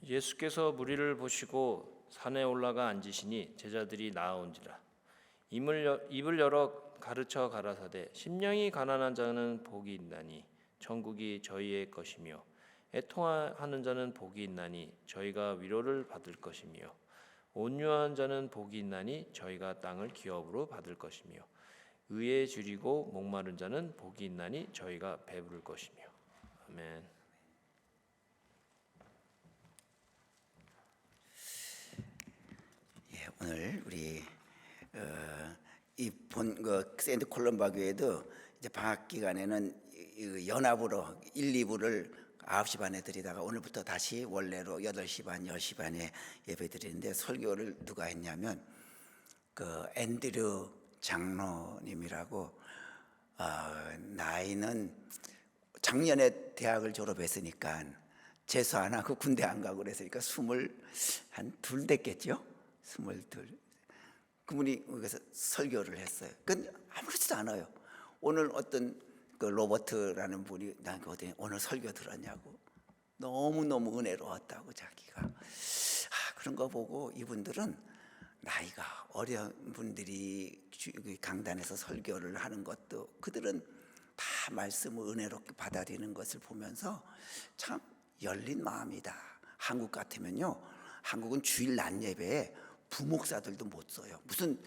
예수께서 무리를 보시고 산에 올라가 앉으시니 제자들이 나아온지라. 입을 열어 가르쳐 가라사대 심령이 가난한 자는 복이 있나니 천국이 저희의 것이며 애통하는 자는 복이 있나니 저희가 위로를 받을 것이며 온유한 자는 복이 있나니 저희가 땅을 기업으로 받을 것이며 의에 줄이고 목마른 자는 복이 있나니 저희가 배부를 것이며. 아멘. 오늘 우리 이본 세인트 콜롬바 교회도 이제 방학 기간에는 연합으로 1, 2부를 9시 반에 드리다가 오늘부터 다시 원래로 8시 반, 10시 반에 예배 드리는데, 설교를 누가 했냐면 앤드류 장로님이라고, 나이는 작년에 대학을 졸업했으니까 재수 안 하고 군대 안 가고 그랬으니까 22 됐겠죠. 22. 그분이 여기서 설교를 했어요. 근데 아무렇지도 않아요. 오늘 어떤 로버트라는 분이 나한테 어디 오늘 설교 들었냐고, 너무너무 은혜로웠다고 자기가. 그런 거 보고 이분들은 나이가 어린 분들이 강단에서 설교를 하는 것도, 그들은 다 말씀을 은혜롭게 받아들이는 것을 보면서 참 열린 마음이다. 한국 같으면요, 한국은 주일 낮 예배에 부목사들도 못 써요. 무슨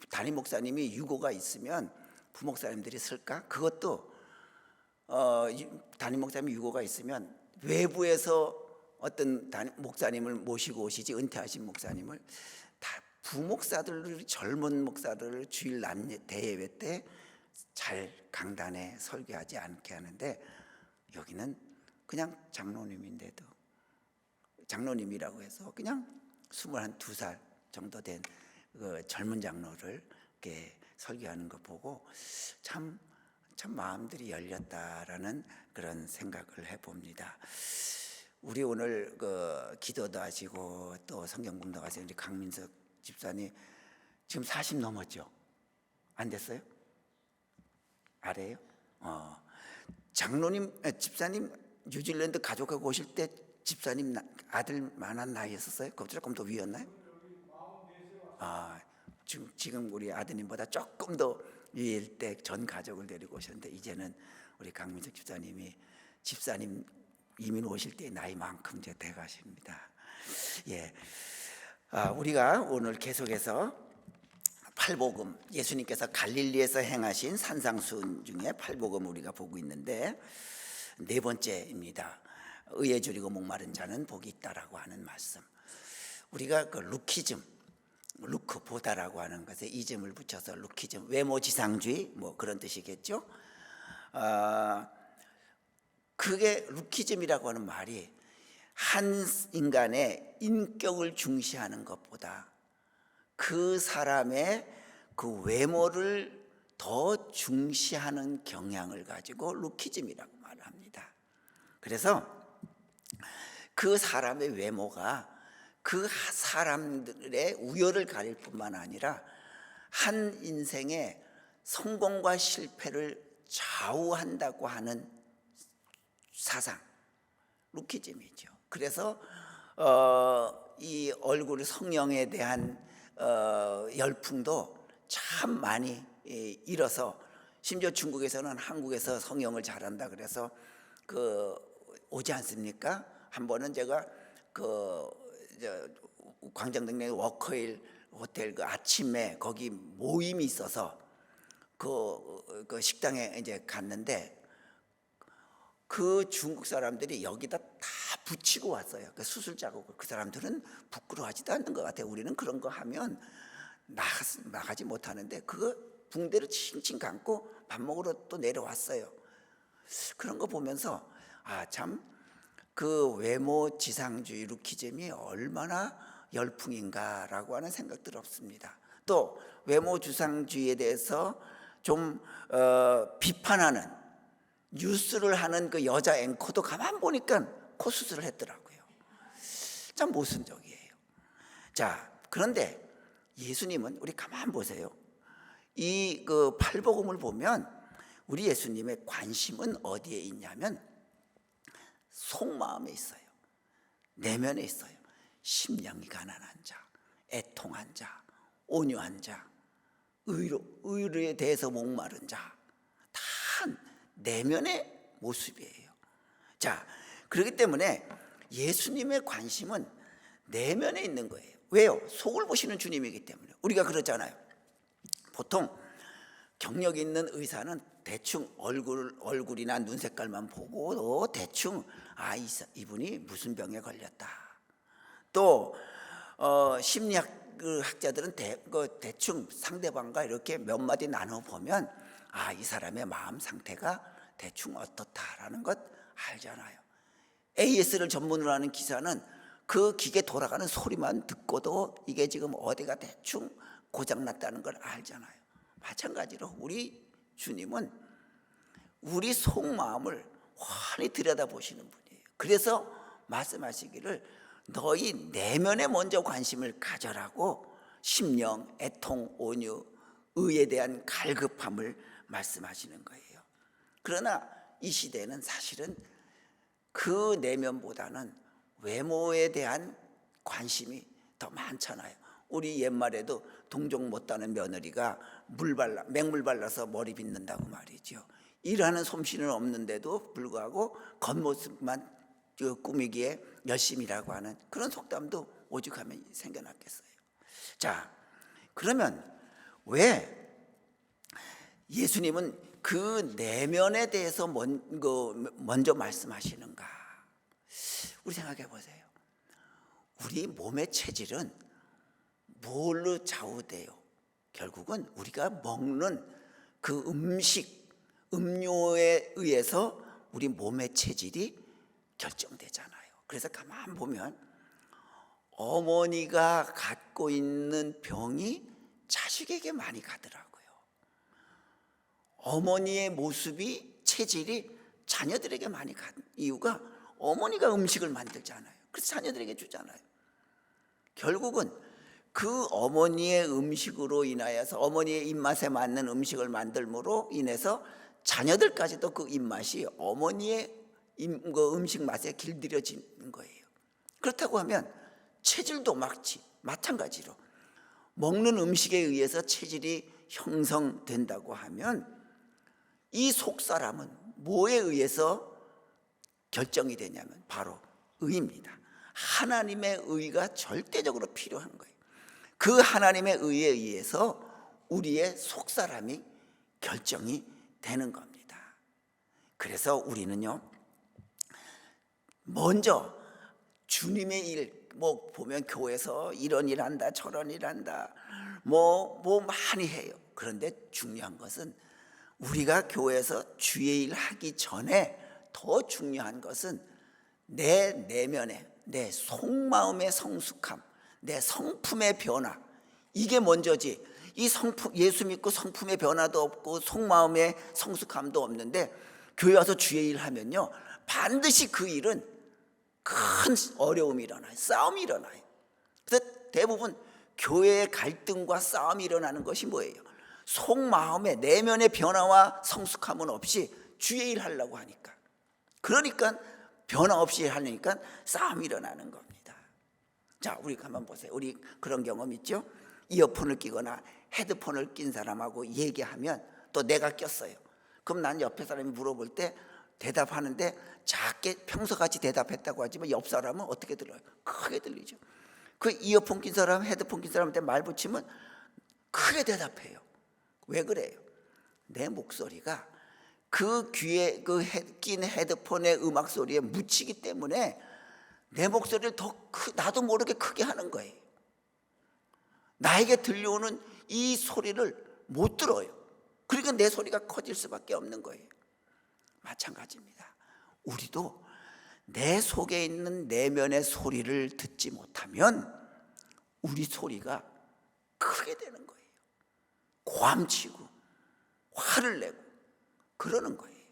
담임 목사님이 유고가 있으면 부목사님들이 쓸까? 그것도 담임 목사님이 유고가 있으면 외부에서 어떤 목사님을 모시고 오시지, 은퇴하신 목사님을. 다 부목사들, 젊은 목사들을 주일 낮 대예배 때 잘 강단에 설교하지 않게 하는데, 여기는 그냥 장로님인데도, 장로님이라고 해서 그냥 22살 정도 된 젊은 장로를 이렇게 설교하는 거 보고 참 마음들이 열렸다라는 그런 생각을 해봅니다. 우리 오늘 기도도 하시고 또 성경 공부도 하시는 우리 강민석 집사님 지금 40 넘었죠? 안 됐어요? 아래요? 장로님, 집사님 뉴질랜드 가족하고 오실 때 집사님 아들만한 나이였었어요? 그것보다 조금 더 위였나요? 지금 우리 아드님보다 조금 더 위일 때 전 가족을 데리고 오셨는데, 이제는 우리 강민석 집사님 이민 오실 때 나이만큼 이제 돼가십니다. 우리가 오늘 계속해서 팔복음, 예수님께서 갈릴리에서 행하신 산상수훈 중에 팔복음 우리가 보고 있는데, 네 번째입니다. 의에 줄이고 목마른 자는 복이 있다라고 하는 말씀. 우리가 루키즘, 루크 보다라고 하는 것에 이즘을 붙여서 루키즘, 외모지상주의 뭐 그런 뜻이겠죠. 그게 루키즘이라고 하는 말이 한 인간의 인격을 중시하는 것보다 그 사람의 그 외모를 더 중시하는 경향을 가지고 루키즘이라고 말합니다. 그래서 그 사람의 외모가 그 사람들의 우열을 가릴 뿐만 아니라 한 인생의 성공과 실패를 좌우한다고 하는 사상, 루키즘이죠. 그래서 이 얼굴 성형에 대한 열풍도 참 많이 일어서, 심지어 중국에서는 한국에서 성형을 잘한다 그래서 오지 않습니까? 한 번은 제가 광장동네 워커힐 호텔 아침에 거기 모임이 있어서 그 식당에 이제 갔는데, 그 중국 사람들이 여기다 다 붙이고 왔어요. 그 수술 자국을. 그 사람들은 부끄러워하지도 않는 것 같아요. 우리는 그런 거 하면 나가지 못하는데, 그거 붕대를 칭칭 감고 밥 먹으러 또 내려왔어요. 그런 거 보면서 참 그 외모 지상주의 루키즘이 얼마나 열풍인가라고 하는 생각 들었습니다. 또 외모 지상주의에 대해서 좀 비판하는 뉴스를 하는 그 여자 앵커도 가만 보니까 코 수술을 했더라고요. 참 모순적이에요. 자, 그런데 예수님은, 우리 가만 보세요. 이 팔복음을 보면 우리 예수님의 관심은 어디에 있냐면 속마음에 있어요. 내면에 있어요. 심령이 가난한 자, 애통한 자, 온유한 자, 의로에 대해서 목마른 자, 다 내면의 모습이에요. 자, 그렇기 때문에 예수님의 관심은 내면에 있는 거예요. 왜요? 속을 보시는 주님이기 때문에. 우리가 그러잖아요. 보통 경력 있는 의사는 대충 얼굴이나 눈 색깔만 보고 대충 이분이 무슨 병에 걸렸다. 또 심리학 학자들은 대충 상대방과 이렇게 몇 마디 나눠 보면 이 사람의 마음 상태가 대충 어떻다라는 것 알잖아요. AS를 전문으로 하는 기사는 그 기계 돌아가는 소리만 듣고도 이게 지금 어디가 대충 고장났다는 걸 알잖아요. 마찬가지로 우리 주님은 우리 속마음을 환히 들여다보시는 분이에요. 그래서 말씀하시기를 너희 내면에 먼저 관심을 가져라고 심령, 애통, 온유, 의에 대한 갈급함을 말씀하시는 거예요. 그러나 이 시대는 사실은 그 내면보다는 외모에 대한 관심이 더 많잖아요. 우리 옛말에도 동종 못 따는 며느리가 맹물 발라서 머리 빗는다고 말이죠. 일하는 솜씨는 없는데도 불구하고 겉모습만 꾸미기에 열심히 일하고 하는 그런 속담도 오죽하면 생겨났겠어요. 자, 그러면 왜 예수님은 그 내면에 대해서 먼저 말씀하시는가? 우리 생각해 보세요. 우리 몸의 체질은 뭘로 좌우돼요? 결국은 우리가 먹는 그 음식, 음료에 의해서 우리 몸의 체질이 결정되잖아요. 그래서 가만 보면 어머니가 갖고 있는 병이 자식에게 많이 가더라고요. 어머니의 모습이, 체질이 자녀들에게 많이 가는 이유가 어머니가 음식을 만들잖아요. 그래서 자녀들에게 주잖아요. 결국은 그 어머니의 음식으로 인하여서 어머니의 입맛에 맞는 음식을 만들므로 인해서 자녀들까지도 그 입맛이 어머니의 음식 맛에 길들여지는 거예요. 그렇다고 하면 체질도 마찬가지로 먹는 음식에 의해서 체질이 형성된다고 하면 이 속사람은 뭐에 의해서 결정이 되냐면 바로 의입니다. 하나님의 의가 절대적으로 필요한 거예요. 그 하나님의 의에 의해서 우리의 속사람이 결정이 되는 겁니다. 그래서 우리는요, 먼저 주님의 일, 보면 교회에서 이런 일 한다, 저런 일 한다, 많이 해요. 그런데 중요한 것은 우리가 교회에서 주의 일 하기 전에 더 중요한 것은 내 내면에, 내 속마음의 성숙함, 내 성품의 변화, 이게 먼저지. 이 성품, 예수 믿고 성품의 변화도 없고 속마음의 성숙함도 없는데 교회 와서 주의 일 하면요, 반드시 그 일은 큰 어려움이 일어나요. 싸움이 일어나요. 그래서 대부분 교회의 갈등과 싸움이 일어나는 것이 뭐예요? 속마음의 내면의 변화와 성숙함은 없이 주의 일 하려고 하니까, 그러니까 변화 없이 하니까 싸움이 일어나는 겁니다. 자, 우리 한번 보세요. 우리 그런 경험 있죠? 이어폰을 끼거나 헤드폰을 낀 사람하고 얘기하면 또 내가 꼈어요. 그럼 난 옆에 사람이 물어볼 때 대답하는데 작게 평소같이 대답했다고 하지만 옆 사람은 어떻게 들어요? 크게 들리죠. 그 이어폰 낀 사람, 헤드폰 낀 사람한테 말 붙이면 크게 대답해요. 왜 그래요? 내 목소리가 그 귀에 낀 헤드폰의 음악 소리에 묻히기 때문에 내 목소리를 나도 모르게 크게 하는 거예요. 나에게 들려오는 이 소리를 못 들어요. 그러니까 내 소리가 커질 수밖에 없는 거예요. 마찬가지입니다. 우리도 내 속에 있는 내면의 소리를 듣지 못하면 우리 소리가 크게 되는 거예요. 고함치고 화를 내고 그러는 거예요.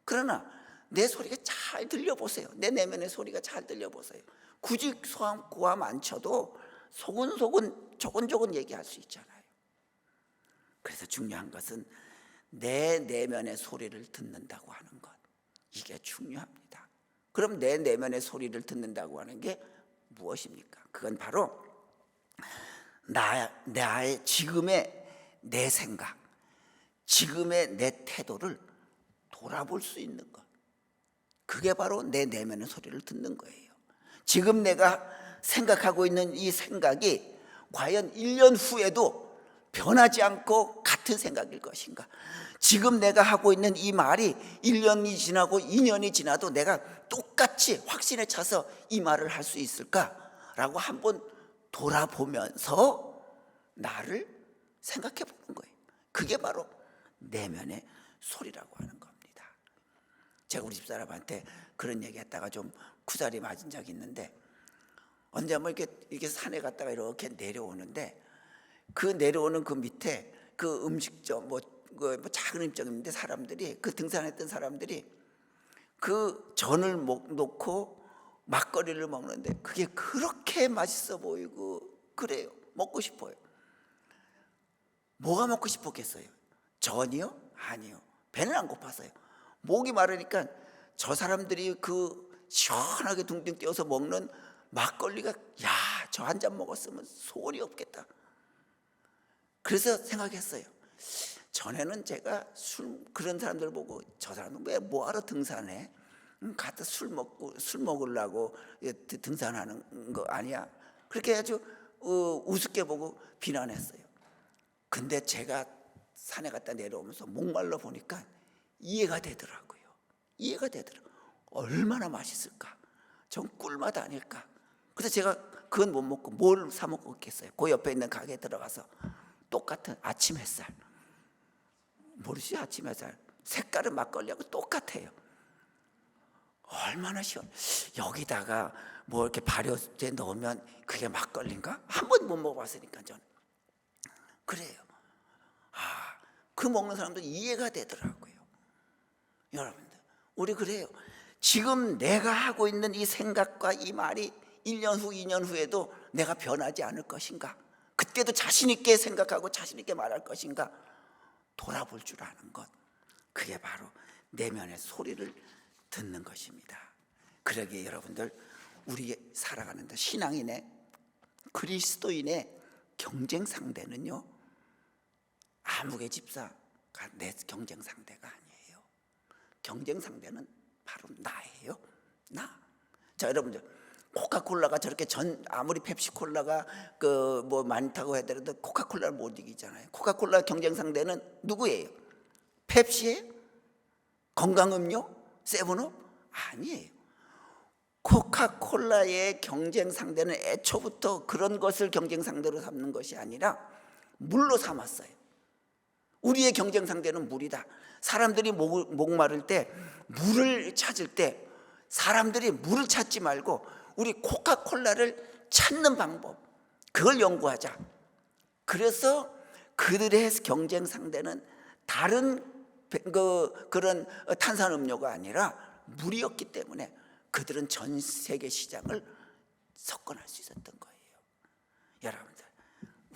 그러나 내 소리가 잘 들려보세요. 내 내면의 소리가 잘 들려보세요. 굳이 고함 안 쳐도 소근소근 조곤조곤 얘기할 수 있잖아요. 그래서 중요한 것은 내 내면의 소리를 듣는다고 하는 것, 이게 중요합니다. 그럼 내 내면의 소리를 듣는다고 하는 게 무엇입니까? 그건 바로 나의 지금의 내 생각, 지금의 내 태도를 돌아볼 수 있는 것. 그게 바로 내 내면의 소리를 듣는 거예요. 지금 내가 생각하고 있는 이 생각이 과연 1년 후에도 변하지 않고 같은 생각일 것인가? 지금 내가 하고 있는 이 말이 1년이 지나고 2년이 지나도 내가 똑같이 확신에 차서 이 말을 할 수 있을까라고 한번 돌아보면서 나를 생각해 보는 거예요. 그게 바로 내면의 소리라고 하는 겁니다. 제가 우리 집사람한테 그런 얘기 했다가 좀 쿠사리 맞은 적이 있는데, 언제 한번 이렇게 산에 갔다가 이렇게 내려오는데, 그 내려오는 그 밑에 그 음식점 뭐 작은 음식점인데, 사람들이 그 등산했던 사람들이 그 전을 놓고 막걸리를 먹는데 그게 그렇게 맛있어 보이고 그래요. 먹고 싶어요. 뭐가 먹고 싶었겠어요? 전이요? 아니요. 배는 안 고팠어요. 목이 마르니까 저 사람들이 그 시원하게 둥둥 떼어서 먹는 막걸리가, 야, 저 한 잔 먹었으면 소원이 없겠다. 그래서 생각했어요. 전에는 제가 그런 사람들 보고 저 사람은 왜 뭐하러 등산해? 가서 술 먹으려고 등산하는 거 아니야? 그렇게 아주 우습게 보고 비난했어요. 근데 제가 산에 갔다 내려오면서 목말라 보니까 이해가 되더라고요. 이해가 되더라고요. 얼마나 맛있을까? 전 꿀맛 아닐까? 그래서 제가 그건 못 먹고 뭘 사 먹었겠어요? 그 옆에 있는 가게에 들어가서 똑같은 아침 햇살, 모르지? 아침 햇살 색깔은 막걸리하고 똑같아요. 얼마나 시원. 여기다가 뭐 이렇게 발효제 넣으면 그게 막걸리인가? 한 번 못 먹어봤으니까 저는 그래요. 그 먹는 사람도 이해가 되더라고요. 여러분들, 우리 그래요. 지금 내가 하고 있는 이 생각과 이 말이 1년 후, 2년 후에도 내가 변하지 않을 것인가? 그때도 자신 있게 생각하고 자신 있게 말할 것인가? 돌아볼 줄 아는 것, 그게 바로 내면의 소리를 듣는 것입니다. 그러기에 여러분들, 우리 살아가는데 신앙인의, 그리스도인의 경쟁 상대는요, 아무개 집사가 내 경쟁 상대가 아니에요. 경쟁 상대는 바로 나예요. 나. 자, 여러분들, 코카콜라가 저렇게 아무리 펩시콜라가 그 뭐 많다고 하더라도 코카콜라를 못 이기잖아요. 코카콜라 경쟁 상대는 누구예요? 펩시예요? 건강음료? 세븐업? 아니에요. 코카콜라의 경쟁 상대는 애초부터 그런 것을 경쟁 상대로 삼는 것이 아니라 물로 삼았어요. 우리의 경쟁 상대는 물이다. 사람들이 목마를 때, 물을 찾을 때 사람들이 물을 찾지 말고 우리 코카콜라를 찾는 방법, 그걸 연구하자. 그래서 그들의 경쟁 상대는 다른 그런 탄산음료가 아니라 물이었기 때문에 그들은 전 세계 시장을 석권할 수 있었던 거예요. 여러분들,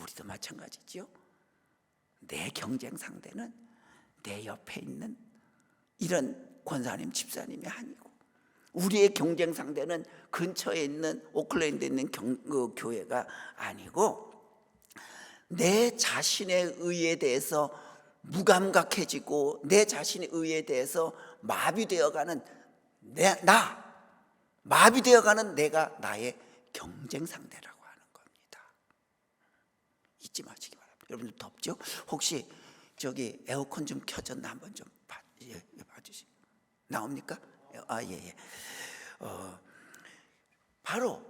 우리도 마찬가지죠. 내 경쟁 상대는 내 옆에 있는 이런 권사님, 집사님이 아니고, 우리의 경쟁 상대는 근처에 있는 오클랜드에 있는 교회가 아니고, 내 자신의 의에 대해서 무감각해지고 내 자신의 의에 대해서 마비되어가는 마비되어가는 내가 나의 경쟁 상대라고 하는 겁니다. 잊지 마시기 바랍니다. 여러분들 덥죠? 혹시 저기 에어컨 좀 켜졌나 한번 좀 봐주시고. 나옵니까? 예. 바로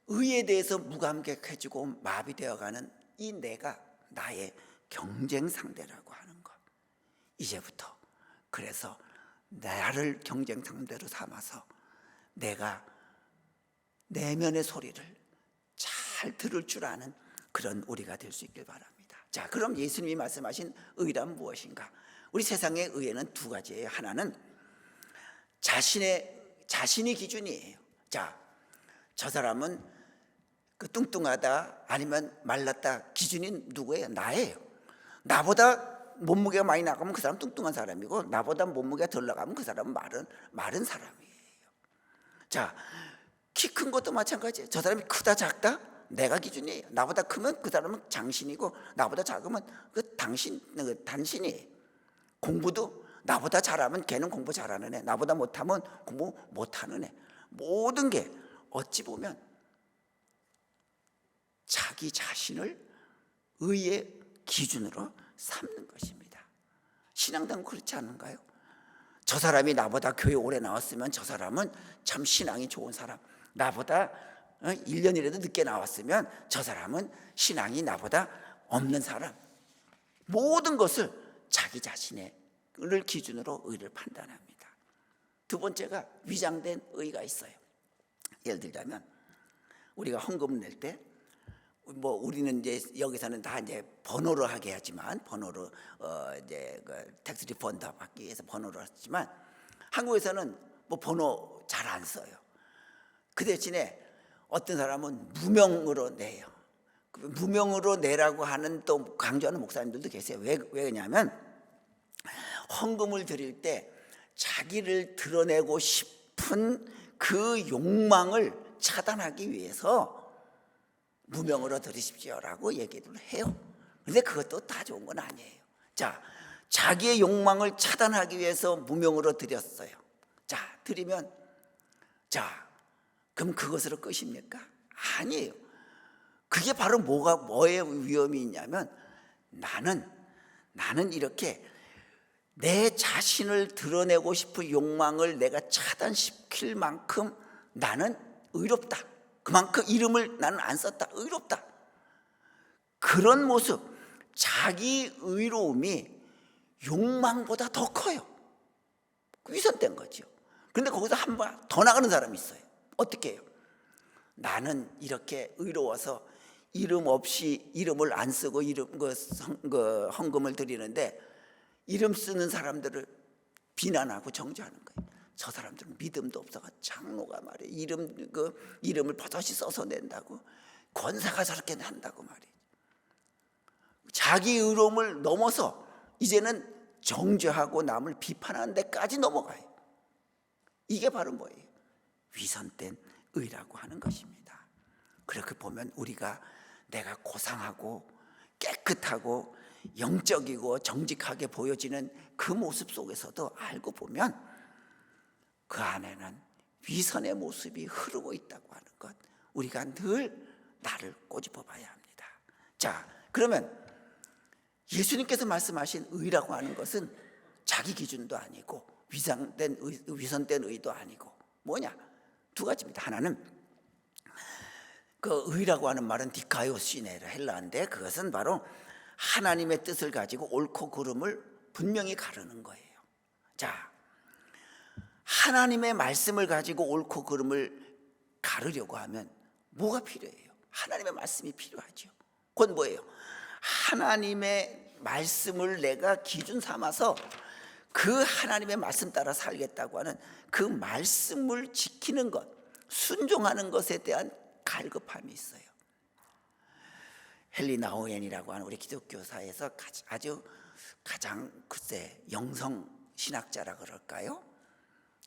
의에 대해서 무감각해지고 마비되어가는 이 내가 나의 경쟁 상대라고 하는 것. 이제부터 그래서 나를 경쟁 상대로 삼아서 내가 내면의 소리를 잘 들을 줄 아는 그런 우리가 될 수 있길 바랍니다. 자, 그럼 예수님이 말씀하신 의란 무엇인가? 우리 세상의 의에는 두 가지예요. 하나는 자신이 기준이에요. 자, 저 사람은 그 뚱뚱하다 아니면 말랐다, 기준이 누구예요? 나예요. 나보다 몸무게가 많이 나가면 그 사람은 뚱뚱한 사람이고, 나보다 몸무게가 덜 나가면 그 사람은 마른 사람이에요. 자, 키 큰 것도 마찬가지예요. 저 사람이 크다 작다 내가 기준이에요. 나보다 크면 그 사람은 장신이고 나보다 작으면 그 단신이에요. 공부도 나보다 잘하면 걔는 공부 잘하는 애, 나보다 못하면 공부 못하는 애. 모든 게 어찌 보면 자기 자신을 의의 기준으로 삼는 것입니다. 신앙도 그렇지 않은가요? 저 사람이 나보다 교회 오래 나왔으면 저 사람은 참 신앙이 좋은 사람, 나보다 1년이라도 늦게 나왔으면 저 사람은 신앙이 나보다 없는 사람. 모든 것을 자기 자신의 기준으로 의를 판단합니다. 두 번째가 위장된 의가 있어요. 예를 들자면 우리가 헌금 낼 때 뭐 우리는 이제 여기서는 다 이제 번호로 하게 하지만 번호로 이제 그 텍스 리펀드 받기 위해서 번호로 하지만 한국에서는 뭐 번호 잘 안 써요. 그 대신에 어떤 사람은 무명으로 내요. 무명으로 내라고 하는 또 강조하는 목사님들도 계세요. 왜 그러냐면 헌금을 드릴 때 자기를 드러내고 싶은 그 욕망을 차단하기 위해서 무명으로 드리십시오라고 얘기를 해요. 그런데 그것도 다 좋은 건 아니에요. 자, 자기의 욕망을 차단하기 위해서 무명으로 드렸어요. 자, 드리면 자, 그럼 그것으로 끝입니까? 아니에요. 그게 바로 뭐의 위험이 있냐면 나는 이렇게 내 자신을 드러내고 싶은 욕망을 내가 차단시킬 만큼 나는 의롭다. 그만큼 이름을 나는 안 썼다. 의롭다. 그런 모습, 자기 의로움이 욕망보다 더 커요. 위선된 거죠. 그런데 거기서 한 발 더 나가는 사람이 있어요. 어떻게 해요? 나는 이렇게 의로워서 이름 없이 이름을 안 쓰고 헌금을 드리는데 이름 쓰는 사람들을 비난하고 정죄하는 거예요. 저 사람들은 믿음도 없어가 장로가 말이에요. 이름을 버젓이 써서 낸다고 권사가 저렇게 한다고 말이에요. 자기 의로움을 넘어서 이제는 정죄하고 남을 비판하는 데까지 넘어가요. 이게 바로 뭐예요? 위선된 의라고 하는 것입니다. 그렇게 보면 우리가 내가 고상하고 깨끗하고 영적이고 정직하게 보여지는 그 모습 속에서도 알고 보면 그 안에는 위선의 모습이 흐르고 있다고 하는 것, 우리가 늘 나를 꼬집어 봐야 합니다. 자, 그러면 예수님께서 말씀하신 의라고 하는 것은 자기 기준도 아니고 위선된 의도 아니고 뭐냐? 두 가지입니다. 하나는 그 의라고 하는 말은 디카이오시네라 헬라인데 그것은 바로 하나님의 뜻을 가지고 옳고 그름을 분명히 가르는 거예요. 자, 하나님의 말씀을 가지고 옳고 그름을 가르려고 하면 뭐가 필요해요? 하나님의 말씀이 필요하죠. 그건 뭐예요? 하나님의 말씀을 내가 기준 삼아서 그 하나님의 말씀 따라 살겠다고 하는 그 말씀을 지키는 것, 순종하는 것에 대한 갈급함이 있어요. 헨리 나우엔이라고 하는 우리 기독교사에서 아주 가장 글쎄 영성 신학자라 그럴까요?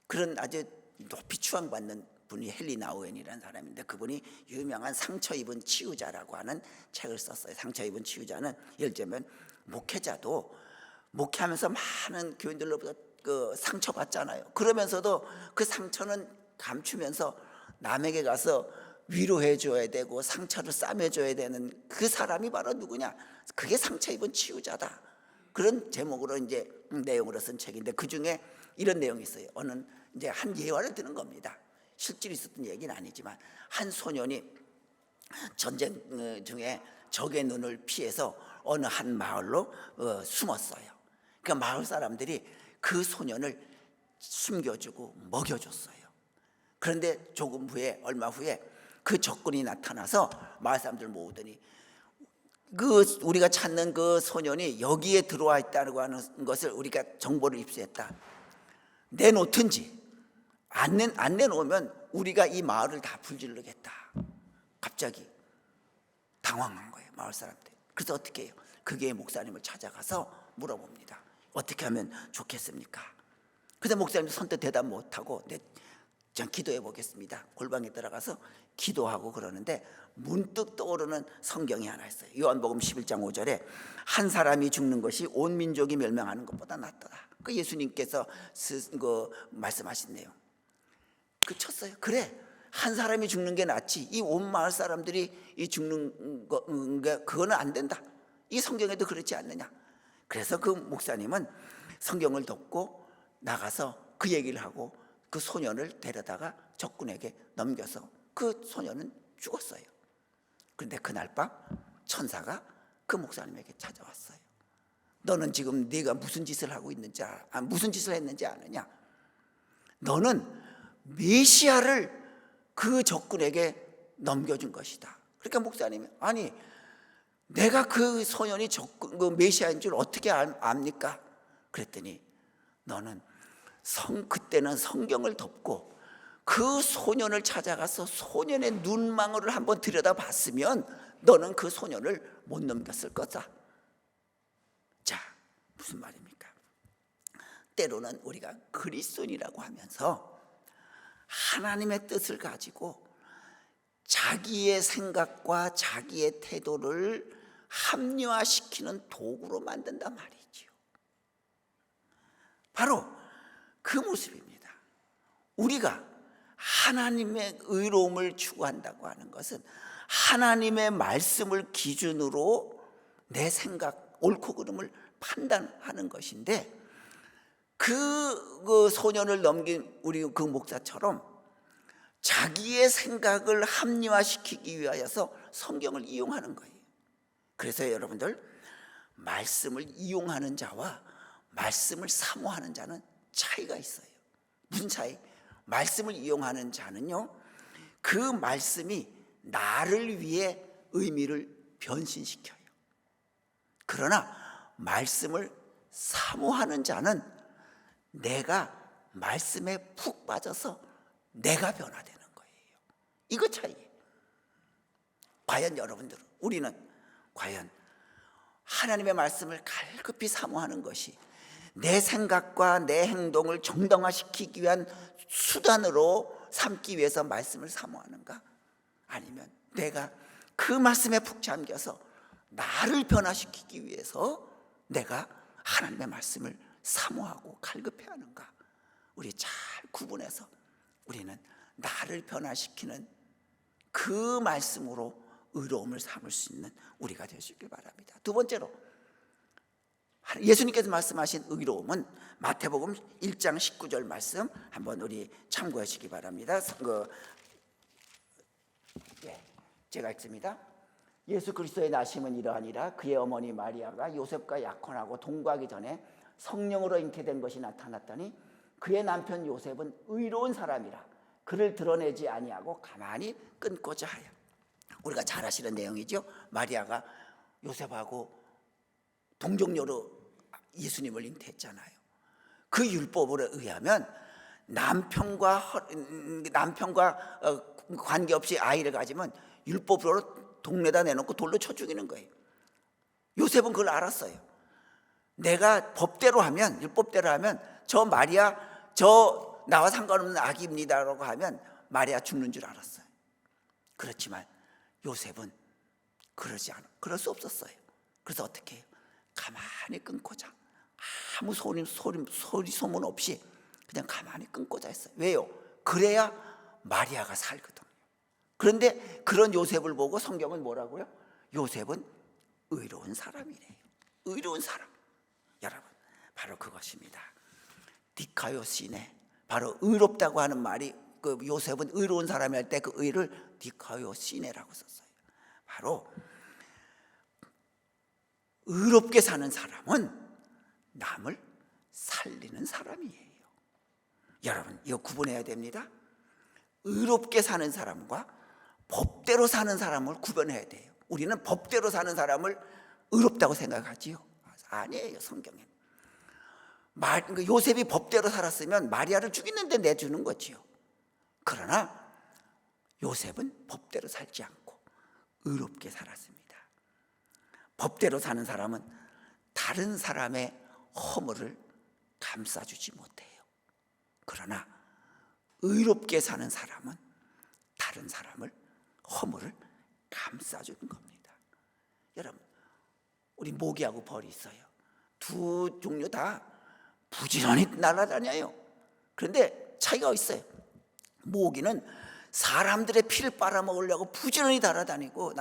그런 아주 높이 추앙받는 분이 헨리 나우엔이라는 사람인데 그분이 유명한 상처 입은 치유자라고 하는 책을 썼어요. 상처 입은 치유자는 예를 들면 목회자도 목회하면서 많은 교인들로부터 그 상처 받잖아요. 그러면서도 그 상처는 감추면서 남에게 가서 위로해 줘야 되고 상처를 싸매줘야 되는 그 사람이 바로 누구냐? 그게 상처 입은 치유자다. 그런 제목으로 이제 내용으로 쓴 책인데 그 중에 이런 내용이 있어요. 어느 이제 한 예화를 드는 겁니다. 실제로 있었던 얘기는 아니지만 한 소년이 전쟁 중에 적의 눈을 피해서 어느 한 마을로 숨었어요. 그러니까 마을 사람들이 그 소년을 숨겨주고 먹여줬어요. 그런데 조금 후에 얼마 후에 그 적군이 나타나서 마을 사람들 모으더니 우리가 찾는 그 소년이 여기에 들어와 있다고 하는 것을 우리가 정보를 입수했다. 내놓든지 안 내놓으면 우리가 이 마을을 다 불질르겠다. 갑자기 당황한 거예요, 마을 사람들. 그래서 어떻게 해요? 그게 목사님을 찾아가서 물어봅니다. 어떻게 하면 좋겠습니까? 그래서 목사님도 선뜻 대답 못하고 전 기도해 보겠습니다. 골방에 들어가서 기도하고 그러는데 문득 떠오르는 성경이 하나 있어요. 요한복음 11장 5절에 한 사람이 죽는 것이 온 민족이 멸망하는 것보다 낫더라. 그 예수님께서 말씀하신 내용 쳤어요. 그래, 한 사람이 죽는 게 낫지 이 온 마을 사람들이 이 죽는 거 그거는 안 된다. 이 성경에도 그렇지 않느냐. 그래서 그 목사님은 성경을 덮고 나가서 그 얘기를 하고 그 소년을 데려다가 적군에게 넘겨서 그 소년은 죽었어요. 그런데 그날 밤 천사가 그 목사님에게 찾아왔어요. 너는 지금 네가 무슨 짓을 하고 있는지 무슨 짓을 했는지 아느냐. 너는 메시아를 그 적군에게 넘겨준 것이다. 그러니까 목사님이 아니 내가 그 소년이 그 메시아인 줄 어떻게 압니까? 그랬더니 너는 그때는 성경을 덮고 그 소년을 찾아가서 소년의 눈망울을 한번 들여다봤으면 너는 그 소년을 못 넘겼을 거다. 자, 무슨 말입니까? 때로는 우리가 그리스도인이라고 하면서 하나님의 뜻을 가지고 자기의 생각과 자기의 태도를 합리화시키는 도구로 만든단 말이지요. 바로 그 모습입니다. 우리가 하나님의 의로움을 추구한다고 하는 것은 하나님의 말씀을 기준으로 내 생각, 옳고 그름을 판단하는 것인데 그 소년을 넘긴 우리 그 목사처럼 자기의 생각을 합리화시키기 위하여서 성경을 이용하는 거예요. 그래서 여러분들 말씀을 이용하는 자와 말씀을 사모하는 자는 차이가 있어요. 무슨 차이? 말씀을 이용하는 자는요, 그 말씀이 나를 위해 의미를 변신시켜요. 그러나 말씀을 사모하는 자는 내가 말씀에 푹 빠져서 내가 변화되는 거예요. 이거 차이예요. 과연 여러분들, 우리는 과연 하나님의 말씀을 갈급히 사모하는 것이 내 생각과 내 행동을 정당화시키기 위한 수단으로 삼기 위해서 말씀을 사모하는가? 아니면 내가 그 말씀에 푹 잠겨서 나를 변화시키기 위해서 내가 하나님의 말씀을 사모하고 갈급해야 하는가? 우리 잘 구분해서 우리는 나를 변화시키는 그 말씀으로 의로움을 삼을 수 있는 우리가 되시길 바랍니다. 두 번째로 예수님께서 말씀하신 의로움은 마태복음 1장 19절 말씀 한번 우리 참고하시기 바랍니다. 제가 읽습니다. 예수 그리스도의 나심은 이러하니라. 그의 어머니 마리아가 요셉과 약혼하고 동거하기 전에 성령으로 잉태된 것이 나타났더니 그의 남편 요셉은 의로운 사람이라 그를 드러내지 아니하고 가만히 끊고자 하여. 우리가 잘 아시는 내용이죠. 마리아가 요셉하고 동정녀로 예수님을 잉태했잖아요. 그 율법으로 의하면 남편과 관계없이 아이를 가지면 율법으로 동네다 내놓고 돌로 쳐 죽이는 거예요. 요셉은 그걸 알았어요. 내가 법대로 하면, 율법대로 하면 저 마리아 저 나와 상관없는 아기입니다라고 하면 마리아 죽는 줄 알았어요. 그렇지만 요셉은 그럴 수 없었어요. 그래서 어떻게 해요? 가만히 끊고자, 아무 소리 소문 없이 그냥 가만히 끊고자 했어요. 왜요? 그래야 마리아가 살거든요. 그런데 그런 요셉을 보고 성경은 뭐라고요? 요셉은 의로운 사람이래요. 의로운 사람. 여러분, 바로 그것입니다. 디카요시네. 바로 의롭다고 하는 말이 그 요셉은 의로운 사람이 할 때 그 의를 디카요시네라고 썼어요. 바로 의롭게 사는 사람은 남을 살리는 사람이에요. 여러분, 이거 구분해야 됩니다. 의롭게 사는 사람과 법대로 사는 사람을 구분해야 돼요. 우리는 법대로 사는 사람을 의롭다고 생각하지요. 아니에요. 성경에는 요셉이 법대로 살았으면 마리아를 죽이는데 내주는 거지요. 그러나 요셉은 법대로 살지 않고 의롭게 살았습니다. 법대로 사는 사람은 다른 사람의 허물을 감싸주지 못해요. 그러나 의롭게 사는 사람은 다른 사람을 허물을 감싸주는 겁니다. 여러분, 우리 모기하고 벌이 있어요. 두 종류 다 부지런히 날아다녀요. 그런데 차이가 있어요. 모기는 사람들의 피를 빨아먹으려고 부지런히 날아다니고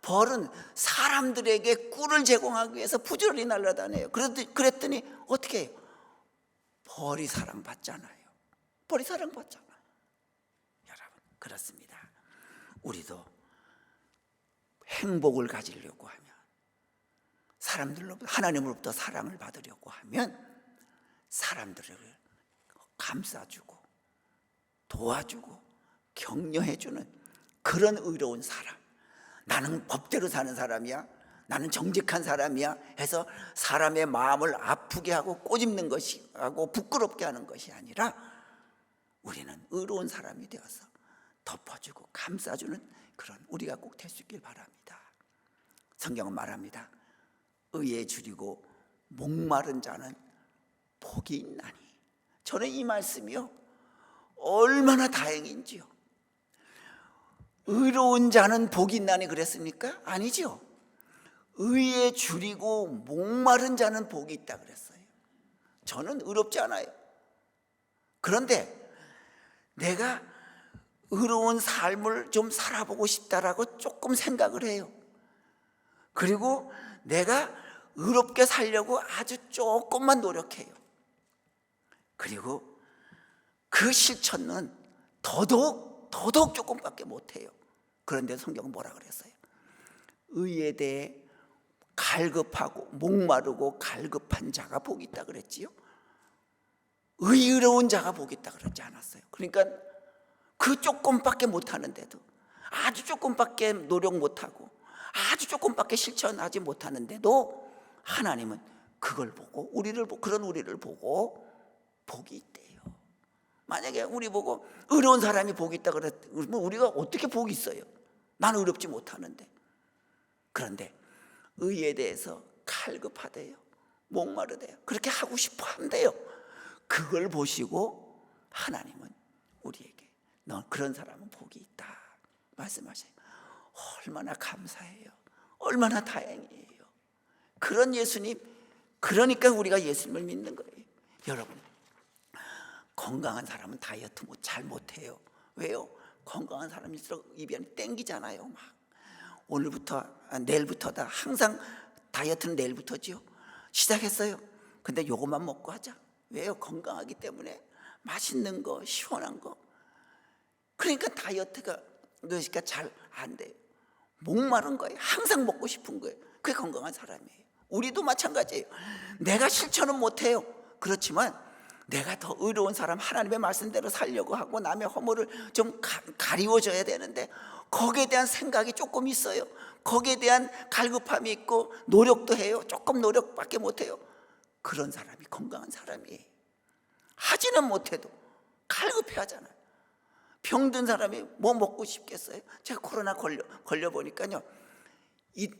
벌은 사람들에게 꿀을 제공하기 위해서 부지런히 날아다녀요. 그랬더니 어떻게 해요? 벌이 사랑받잖아요. 벌이 사랑받잖아요. 여러분, 그렇습니다. 우리도 행복을 가지려고 하면, 사람들로부터, 하나님으로부터 사랑을 받으려고 하면 사람들을 감싸주고 도와주고 격려해주는 그런 의로운 사람, 나는 법대로 사는 사람이야, 나는 정직한 사람이야 해서 사람의 마음을 아프게 하고 꼬집는 것이 하고 부끄럽게 하는 것이 아니라 우리는 의로운 사람이 되어서 덮어주고 감싸주는 그런 우리가 꼭 될 수 있길 바랍니다. 성경은 말합니다. 의에 줄이고 목마른 자는 복이 있나니. 저는 이 말씀이요, 얼마나 다행인지요. 의로운 자는 복이 있나니 그랬습니까? 아니죠. 의에 줄이고 목마른 자는 복이 있다 그랬어요. 저는 의롭지 않아요. 그런데 내가 의로운 삶을 좀 살아보고 싶다라고 조금 생각을 해요. 그리고 내가 의롭게 살려고 아주 조금만 노력해요. 그리고 그 실천은 더더욱 조금밖에 못해요. 그런데 성경은 뭐라 그랬어요? 의에 대해 갈급하고 목마르고 갈급한 자가 복이 있다 그랬지요. 의로운 자가 복이 있다 그러지 않았어요. 그러니까 그 조금밖에 못하는데도, 아주 조금밖에 노력 못하고 아주 조금밖에 실천하지 못하는데도 하나님은 그걸 보고 그런 우리를 보고 복이 있대요. 만약에 우리 보고 의로운 사람이 복이 있다 그러면 우리가 어떻게 복이 있어요? 나는 의롭지 못하는데. 그런데 의에 대해서 갈급하대요. 목마르대요. 그렇게 하고 싶어 한대요. 그걸 보시고 하나님은 우리에게 너 그런 사람은 복이 있다 말씀하셔요. 얼마나 감사해요. 얼마나 다행이에요. 그런 예수님, 그러니까 우리가 예수님을 믿는 거예요. 여러분, 건강한 사람은 다이어트 잘 못해요. 왜요? 건강한 사람일수록 입이 땡기잖아요. 막 오늘부터 내일부터다. 항상 다이어트는 내일부터지요. 시작했어요. 근데 요것만 먹고 하자. 왜요? 건강하기 때문에. 맛있는 거, 시원한 거. 그러니까 다이어트가 그러니까 잘 안 돼요. 목마른 거예요. 항상 먹고 싶은 거예요. 그게 건강한 사람이에요. 우리도 마찬가지예요. 내가 실천은 못해요. 그렇지만 내가 더 의로운 사람, 하나님의 말씀대로 살려고 하고 남의 허물을 좀 가리워줘야 되는데 거기에 대한 생각이 조금 있어요. 거기에 대한 갈급함이 있고 노력도 해요. 조금 노력밖에 못해요. 그런 사람이 건강한 사람이에요. 하지는 못해도 갈급해 하잖아요. 병든 사람이 뭐 먹고 싶겠어요? 제가 코로나 걸려 보니까요,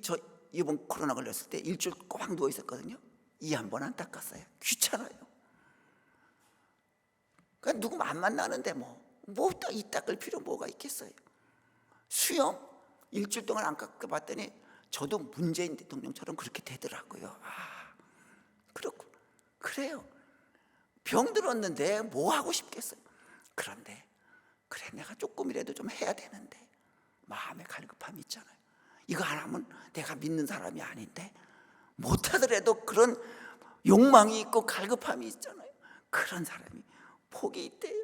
저 이번 코로나 걸렸을 때 일주일 꼬박 누워 있었거든요. 이 한 번 안 닦았어요. 귀찮아요. 그러니까 누구 안 만나는데 이 닦을 필요 뭐가 있겠어요? 수염 일주일 동안 안 깎아봤더니 저도 문재인 대통령처럼 그렇게 되더라고요. 그렇고 그래요. 병 들었는데 뭐 하고 싶겠어요? 그런데 그래, 내가 조금이라도 좀 해야 되는데 마음에 갈급함이 있잖아요. 이거 안 하면 내가 믿는 사람이 아닌데, 못하더라도 그런 욕망이 있고 갈급함이 있잖아요. 그런 사람이 복이 있대요.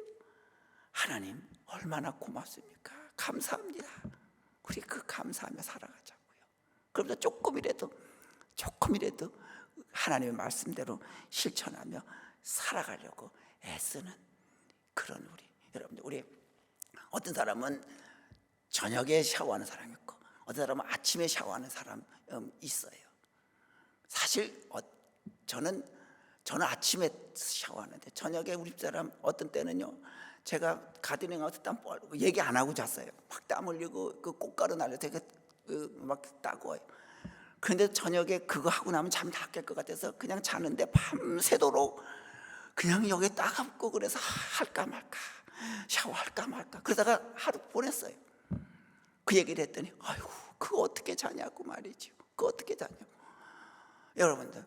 하나님 얼마나 고맙습니까? 감사합니다. 우리 그 감사하며 살아가자고요. 그러면서 조금이라도 하나님의 말씀대로 실천하며 살아가려고 애쓰는 그런 여러분들, 우리 어떤 사람은 저녁에 샤워하는 사람이 있고 어떤 사람은 아침에 샤워하는 사람 있어요. 사실 저는 아침에 샤워하는데 저녁에 우리 집사람 어떤 때는요, 제가 가드닝 하우스 땀 뻘고 얘기 안 하고 잤어요. 막 땀 흘리고 그 꽃가루 날려서 막 따가워요. 그런데 저녁에 그거 하고 나면 잠이 다 깰 것 같아서 그냥 자는데 밤새도록 그냥 여기 따갑고 그래서 할까 말까 샤워할까 말까 그러다가 하루 보냈어요. 그 얘기를 했더니 아이고 그거 어떻게 자냐고 말이죠. 그거 어떻게 자냐고. 여러분들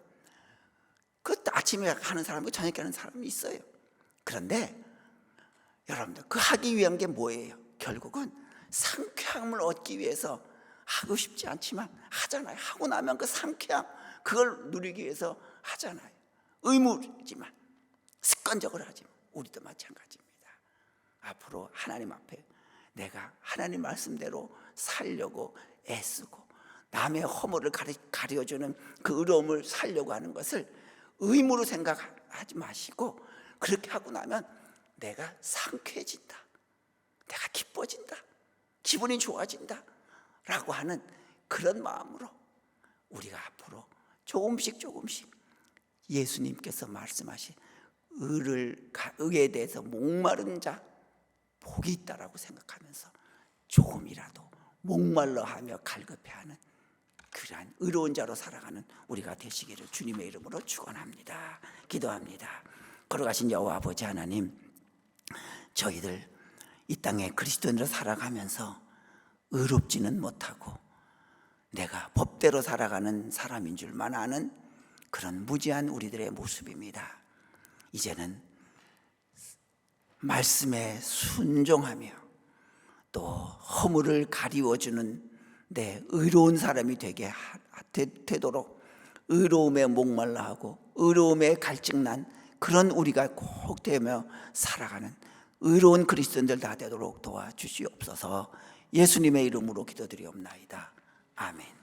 그 아침에 하는 사람이고 저녁에 하는 사람이 있어요. 그런데 여러분들 그 하기 위한 게 뭐예요? 결국은 상쾌함을 얻기 위해서 하고 싶지 않지만 하잖아요. 하고 나면 그 상쾌함 그걸 누리기 위해서 하잖아요. 의무지만 습관적으로 하지만 우리도 마찬가지입니다. 앞으로 하나님 앞에 내가 하나님 말씀대로 살려고 애쓰고 남의 허물을 가려주는 그 의로움을 살려고 하는 것을 의무로 생각하지 마시고 그렇게 하고 나면 내가 상쾌해진다, 내가 기뻐진다, 기분이 좋아진다 라고 하는 그런 마음으로 우리가 앞으로 조금씩 예수님께서 말씀하신 의에 대해서 목마른 자 복이 있다라고 생각하면서 조금이라도 목말라하며 갈급해하는 그러한 의로운 자로 살아가는 우리가 되시기를 주님의 이름으로 축원합니다. 기도합니다. 걸어가신 여호와 아버지 하나님, 저희들 이 땅에 그리스도인으로 살아가면서 의롭지는 못하고 내가 법대로 살아가는 사람인 줄만 아는 그런 무지한 우리들의 모습입니다. 이제는 말씀에 순종하며 또 허물을 가리워주는 내 의로운 사람이 되도록 의로움에 목말라하고 의로움에 갈증난 그런 우리가 꼭 되며 살아가는 의로운 그리스도인들 다 되도록 도와주시옵소서. 예수님의 이름으로 기도드리옵나이다. 아멘.